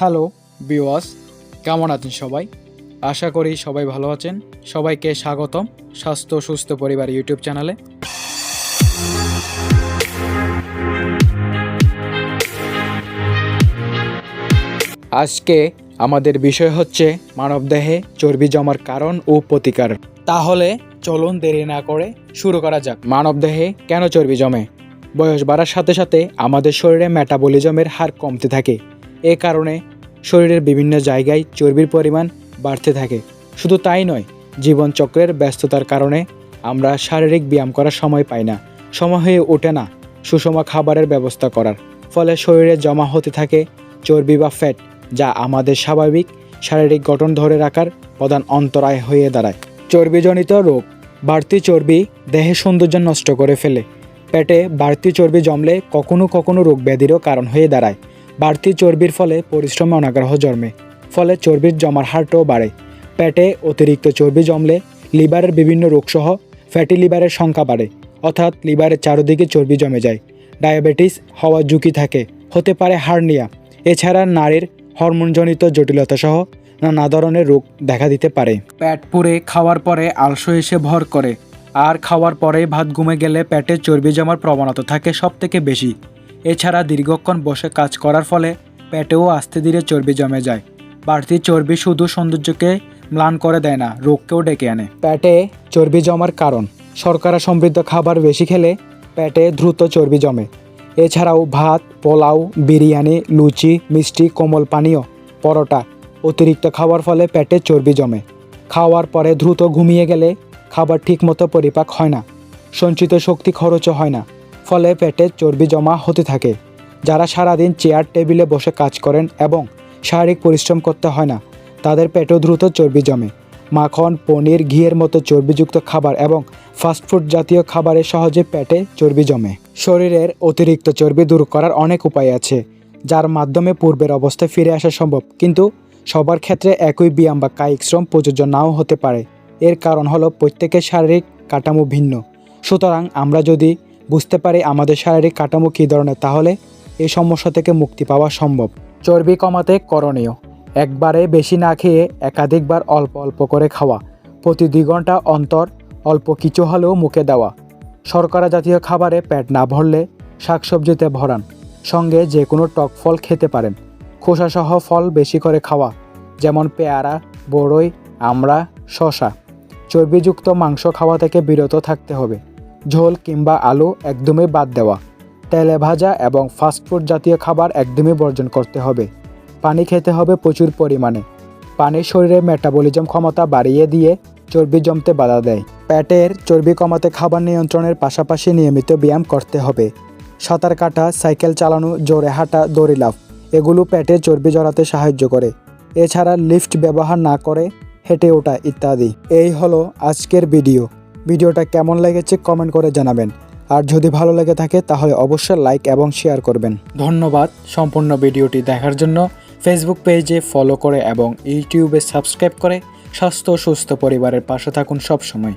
Hello viewers, কেমন আছেন সবাই? আশা করি সবাই ভালো আছেন। সবাইকে স্বাগতম স্বাস্থ্য সুস্থ পরিবার ইউটিউব চ্যানেলে। আজকে আমাদের বিষয় হচ্ছে মানবদেহে চর্বি জমার কারণ ও প্রতিকার। তাহলে চলুন দেরি না করে শুরু করা যাক। মানবদেহে কেন চর্বি জমে? বয়স বাড়ার সাথে সাথে আমাদের শরীরে মেটাবলিজমের হার কমতে থাকে। এ কারণে শরীরের বিভিন্ন জায়গায় চর্বির পরিমাণ বাড়তে থাকে। শুধু তাই নয়, জীবনচক্রের ব্যস্ততার কারণে আমরা শারীরিক ব্যায়াম করার সময় পাই না, সময় হয়ে ওঠে না সুষম খাবারের ব্যবস্থা করার ফলে শরীরে জমা হতে থাকে চর্বি বা ফ্যাট, যা আমাদের স্বাভাবিক শারীরিক গঠন ধরে রাখার প্রধান অন্তরায় হয়ে দাঁড়ায়। চর্বিজনিত রোগ। বাড়তি চর্বি দেহের সৌন্দর্য নষ্ট করে ফেলে। পেটে বাড়তি চর্বি জমলে কখনো কখনো রোগ ব্যাধিরও কারণ হয়ে দাঁড়ায়। বাড়তি চর্বির ফলে পরিশ্রমে অনাগ্রহ জন্মে, ফলে চর্বির জমার হারটাও বাড়ে। পেটে অতিরিক্ত চর্বি জমলে লিভারের বিভিন্ন রোগসহ ফ্যাটি লিভারের সংখ্যা বাড়ে, অর্থাৎ লিভারের চারদিকে চর্বি জমে যায়। ডায়াবেটিস হওয়ার ঝুঁকি থাকে, হতে পারে হার্নিয়া। এছাড়া নারীর হরমোনজনিত জটিলতা সহ নানা ধরনের রোগ দেখা দিতে পারে। পেট পুড়ে খাওয়ার পরে আলসো এসে ভর করে, আর খাওয়ার পরে ভাত ঘুমে গেলে পেটে চর্বি জমার প্রবণতা থাকে সবথেকে বেশি। এছাড়া দীর্ঘক্ষণ বসে কাজ করার ফলে পেটেও আস্তে ধীরে চর্বি জমে যায়। বাড়তি চর্বি শুধু সৌন্দর্যকে ম্লান করে দেয় না, রোগকেও ডেকে আনে। পেটে চর্বি জমার কারণ। শর্করা সমৃদ্ধ খাবার বেশি খেলে পেটে দ্রুত চর্বি জমে। এছাড়াও ভাত, পোলাও, বিরিয়ানি, লুচি, মিষ্টি, কোমল পানীয়, পরোটা অতিরিক্ত খাওয়ার ফলে পেটে চর্বি জমে। খাওয়ার পরে দ্রুত ঘুমিয়ে গেলে খাবার ঠিকমতো পরিপাক হয় না, সঞ্চিত শক্তি খরচও হয় না, ফলে পেটে চর্বি জমা হতে থাকে। যারা সারাদিন চেয়ার টেবিলে বসে কাজ করেন এবং শারীরিক পরিশ্রম করতে হয় না, তাদের পেটেও দ্রুত চর্বি জমে। মাখন, পনির, ঘিয়ের মতো চর্বিযুক্ত খাবার এবং ফাস্টফুড জাতীয় খাবারে সহজে পেটে চর্বি জমে। শরীরের অতিরিক্ত চর্বি দূর করার অনেক উপায় আছে, যার মাধ্যমে পূর্বের অবস্থায় ফিরে আসা সম্ভব, কিন্তু সবার ক্ষেত্রে একই ব্যায়াম বা কায়িক শ্রম প্রযোজ্য নাও হতে পারে। এর কারণ হলো প্রত্যেকের শারীরিক কাঠামো ভিন্ন। সুতরাং আমরা যদি বুঝতে পারি আমাদের শারীরিক কাঠামো কী ধরনের, তাহলে এই সমস্যা থেকে মুক্তি পাওয়া সম্ভব। চর্বি কমাতে করণীয়: একবারে বেশি না খেয়ে একাধিকবার অল্প অল্প করে খাওয়া। প্রতি 2 ঘন্টা অন্তর অল্প কিছু হলেও মুখে দেওয়া। শর্করা জাতীয় খাবারে পেট না ভরলে শাকসবজিতে ভরান। সঙ্গে যে কোনো টক ফল খেতে পারেন। খোসাসহ ফল বেশি করে খাওয়া, যেমন পেয়ারা, বড়ই, আমড়া, শসা। চর্বিযুক্ত মাংস খাওয়া থেকে বিরত থাকতে হবে। ঝোল কিংবা আলু একদমই বাদ দেওয়া। তেলে ভাজা এবং ফাস্টফুড জাতীয় খাবার একদমই বর্জন করতে হবে। পানি খেতে হবে প্রচুর পরিমাণে। পানি শরীরের মেটাবলিজম ক্ষমতা বাড়িয়ে দিয়ে চর্বি জমতে বাধা দেয়। পেটের চর্বি কমাতে খাবার নিয়ন্ত্রণের পাশাপাশি নিয়মিত ব্যায়াম করতে হবে। সাঁতার কাটা, সাইকেল চালানো, জোরে হাঁটা, দড়ি লাফ এগুলো পেটে চর্বি জড়াতে সাহায্য করে। এছাড়া লিফট ব্যবহার না করে হেঁটে ওঠা ইত্যাদি। এই হলো আজকের ভিডিওটা কেমন লেগেছে কমেন্ট করে জানাবেন। আর যদি ভালো লেগে থাকে তাহলে অবশ্যই লাইক এবং শেয়ার করবেন। ধন্যবাদ সম্পূর্ণ ভিডিওটি দেখার জন্য। ফেসবুক পেজে ফলো করে এবং ইউটিউবে সাবস্ক্রাইব করে স্বাস্থ্য সুস্থ পরিবারের পাশে থাকুন সব সময়।